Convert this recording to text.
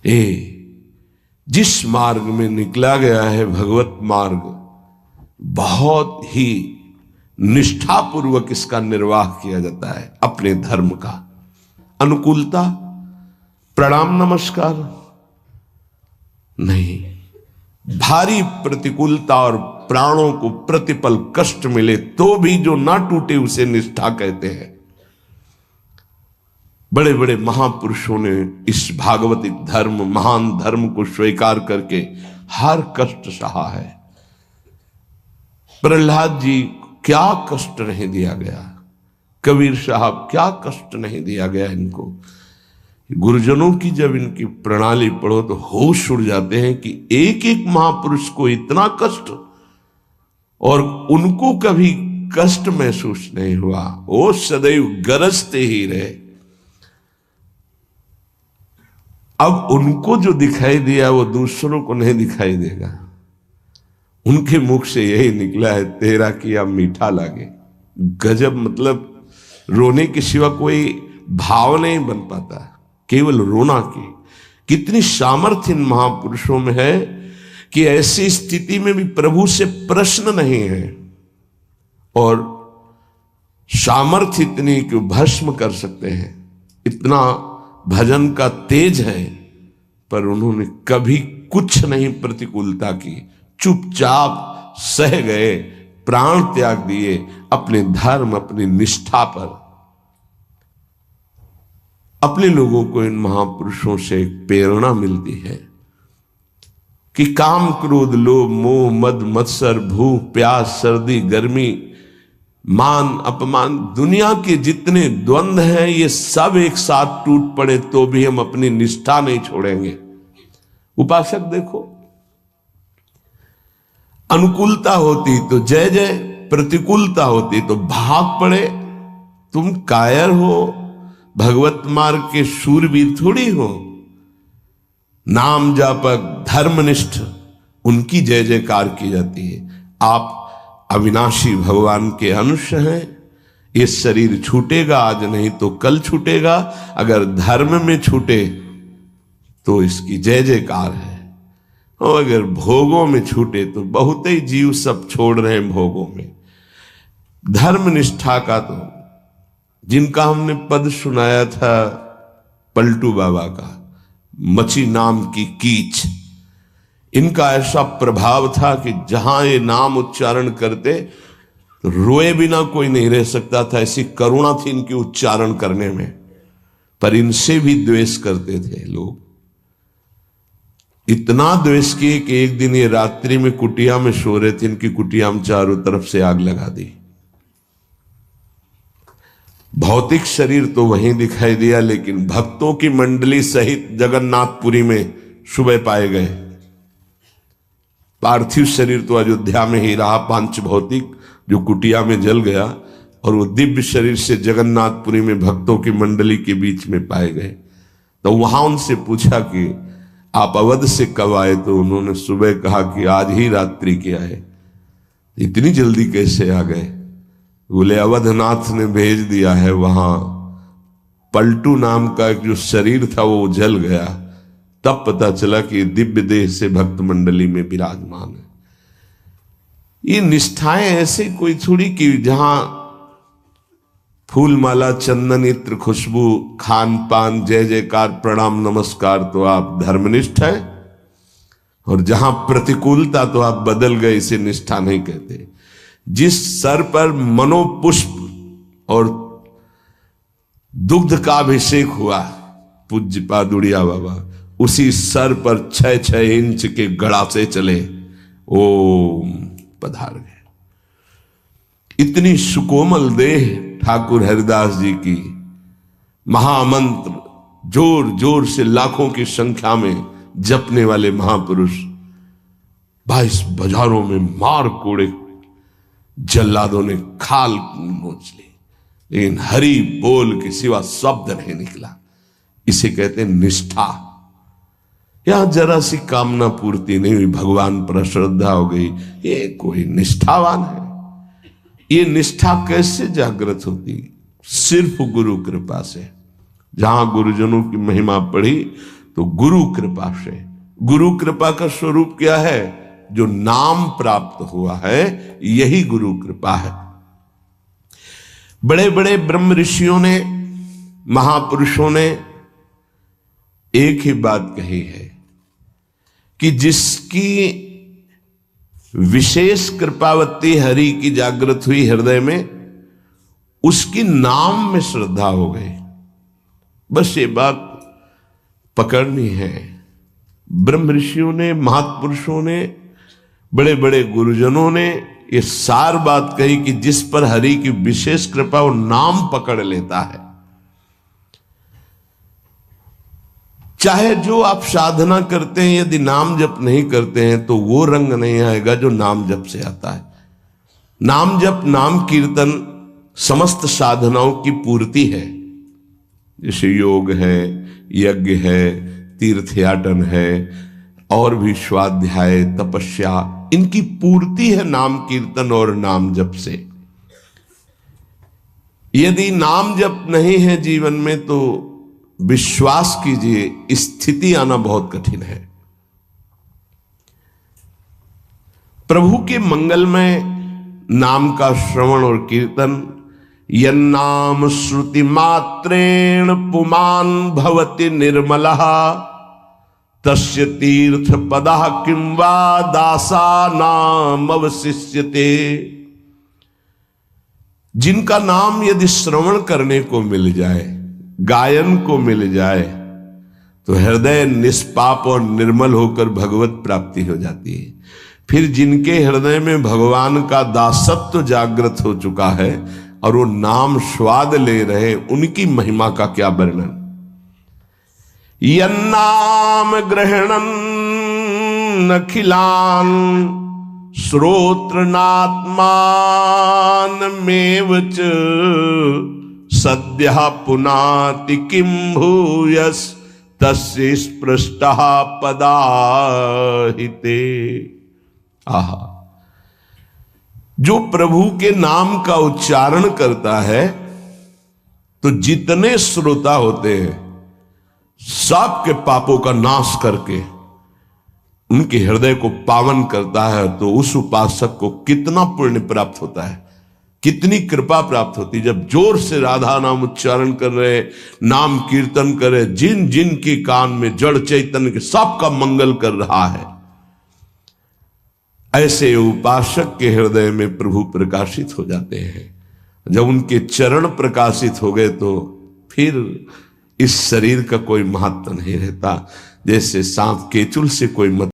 ये जिस मार्ग में निकला गया है भगवत मार्ग, बहुत ही निष्ठापूर्वक इसका निर्वाह किया जाता है अपने धर्म का। अनुकूलता, प्रणाम नमस्कार नहीं, भारी प्रतिकूलता और प्राणों को प्रतिपल कष्ट मिले तो भी जो ना टूटे उसे निष्ठा कहते हैं। बड़े बड़े महापुरुषों ने इस भागवतिक धर्म, महान धर्म को स्वीकार करके हर कष्ट सहा है। प्रहलाद जी क्या कष्ट नहीं दिया गया, कबीर साहब क्या कष्ट नहीं दिया गया इनको। गुरुजनों की जब इनकी प्रणाली पढ़ो तो होश उड़ जाते हैं कि एक एक महापुरुष को इतना कष्ट और उनको कभी कष्ट महसूस नहीं हुआ, वो सदैव गरजते ही रहे। अब उनको जो दिखाई दिया वो दूसरों को नहीं दिखाई देगा। उनके मुख से यही निकला है, तेरा किया मीठा लागे। गजब, मतलब रोने के सिवा कोई भाव नहीं बन पाता, केवल रोना की। कितनी सामर्थ्य इन महापुरुषों में है कि ऐसी स्थिति में भी प्रभु से प्रश्न नहीं है और सामर्थ्य इतनी कि भस्म कर सकते हैं। इतना भजन का तेज है, पर उन्होंने कभी कुछ नहीं प्रतिकूलता की, चुपचाप सह गए, प्राण त्याग दिए अपने धर्म, अपनी निष्ठा पर। अपने लोगों को इन महापुरुषों से एक प्रेरणा मिलती है कि काम, क्रोध, लोभ, मोह, मद, मत्सर, भूख, प्यास, सर्दी, गर्मी, मान, अपमान, दुनिया के जितने द्वंद्व हैं ये सब एक साथ टूट पड़े तो भी हम अपनी निष्ठा नहीं छोड़ेंगे। उपासक देखो, अनुकूलता होती तो जय जय, प्रतिकूलता होती तो भाग पड़े। तुम कायर हो, भगवत मार्ग के शूरवीर थोड़ी हो। नाम जापक, धर्मनिष्ठ, उनकी जय जयकार की जाती है। आप अविनाशी भगवान के अंश हैं। ये शरीर छूटेगा, आज नहीं तो कल छूटेगा। अगर धर्म में छूटे तो इसकी जय जयकार है, और अगर भोगों में छूटे तो बहुत ही जीव सब छोड़ रहे हैं भोगों में। धर्म निष्ठा का तो जिनका हमने पद सुनाया था पलटू बाबा का, मची नाम की कीच, इनका ऐसा प्रभाव था कि जहां ये नाम उच्चारण करते तो रोए बिना कोई नहीं रह सकता था। ऐसी करुणा थी इनकी उच्चारण करने में, पर इनसे भी द्वेष करते थे लोग। इतना द्वेष किए कि एक दिन ये रात्रि में कुटिया में सो रहे थे, इनकी कुटिया में चारों तरफ से आग लगा दी। भौतिक शरीर तो वहीं दिखाई दिया, लेकिन भक्तों की मंडली सहित जगन्नाथपुरी में सुबह पाए गए। पार्थिव शरीर तो अयोध्या में ही रहा, पांच भौतिक जो कुटिया में जल गया, और वो दिव्य शरीर से जगन्नाथपुरी में भक्तों की मंडली के बीच में पाए गए। तो वहां उनसे पूछा कि आप अवध से कब आए, तो उन्होंने सुबह कहा कि आज ही रात्रि के आए। इतनी जल्दी कैसे आ गए? बोले अवधनाथ ने भेज दिया है। वहां पलटू नाम का एक जो शरीर था वो जल गया, तब पता चला कि दिव्य देह से भक्त मंडली में विराजमान है। ये निष्ठाएं ऐसे कोई थोड़ी कि जहां फूल माला, चंदन, इत्र, खुशबू, खान पान, जय जयकार, प्रणाम नमस्कार तो आप धर्मनिष्ठ है, और जहां प्रतिकूलता तो आप बदल गए, इसे निष्ठा नहीं कहते। जिस सर पर मनोपुष्प और दुग्ध का अभिषेक हुआ पूज्य पादुड़िया बाबा, उसी सर पर 6-6 इंच के गड़ा से चले, ओम पधार गए। इतनी सुकोमल देह ठाकुर हरिदास जी की, महामंत्र जोर जोर से लाखों की संख्या में जपने वाले महापुरुष 22 बाजारों में मार कोड़े जल्लादों ने खाल नोच ली, लेकिन हरि बोल के सिवा शब्द नहीं निकला। इसे कहते हैं निष्ठा। यहां जरा सी कामना पूर्ति नहीं हुई, भगवान पर श्रद्धा हो गई, ये कोई निष्ठावान है? ये निष्ठा कैसे जागृत होती? सिर्फ गुरु कृपा से। जहां गुरुजनों की महिमा पढ़ी तो गुरु कृपा से। गुरु कृपा का स्वरूप क्या है? जो नाम प्राप्त हुआ है यही गुरु कृपा है। बड़े बड़े ब्रह्म ऋषियों ने, महापुरुषों ने एक ही बात कही है कि जिसकी विशेष कृपावती हरि की जागृत हुई हृदय में, उसकी नाम में श्रद्धा हो गई। बस ये बात पकड़नी है। ब्रह्म ऋषियों ने, महापुरुषों ने, बड़े बड़े गुरुजनों ने ये सार बात कही कि जिस पर हरि की विशेष कृपा, वो नाम पकड़ लेता है। चाहे जो आप साधना करते हैं, यदि नाम जप नहीं करते हैं तो वो रंग नहीं आएगा जो नाम जप से आता है। नाम जप, नाम कीर्तन समस्त साधनाओं की पूर्ति है। जैसे योग है, यज्ञ है, तीर्थयाटन है, और भी स्वाध्याय, तपस्या, इनकी पूर्ति है नाम कीर्तन और नाम जप से। यदि नाम जप नहीं है जीवन में तो विश्वास कीजिए स्थिति आना बहुत कठिन है। प्रभु के मंगलमय नाम का श्रवण और कीर्तन, यन्नाम श्रुति मात्रेण पुमान भवति निर्मलः तस्य तीर्थ पदः किं वा दासानाम अवशिष्यते। जिनका नाम यदि श्रवण करने को मिल जाए, गायन को मिल जाए, तो हृदय निष्पाप और निर्मल होकर भगवत प्राप्ति हो जाती है। फिर जिनके हृदय में भगवान का दासत्व जागृत हो चुका है और वो नाम स्वाद ले रहे, उनकी महिमा का क्या वर्णन। यन्नाम ग्रहणन् अखिलान् श्रोत्रनात्मानमेव च सद्यः पुनाति किं भूयस् तस्य स्पृष्टः पदाहिते। आहा, जो प्रभु के नाम का उच्चारण करता है तो जितने श्रोता होते हैं सबके पापों का नाश करके उनके हृदय को पावन करता है। तो उस उपासक को कितना पुण्य प्राप्त होता है, कितनी कृपा प्राप्त होती है। जब जोर से राधा नाम उच्चारण कर रहे, नाम कीर्तन करे, जिन जिन के कान में जड़ चैतन्य के सबका मंगल कर रहा है, ऐसे उपासक के हृदय में प्रभु प्रकाशित हो जाते हैं। जब उनके चरण प्रकाशित हो गए तो फिर इस शरीर का कोई महत्व नहीं रहता। जैसे सांप केचुल से कोई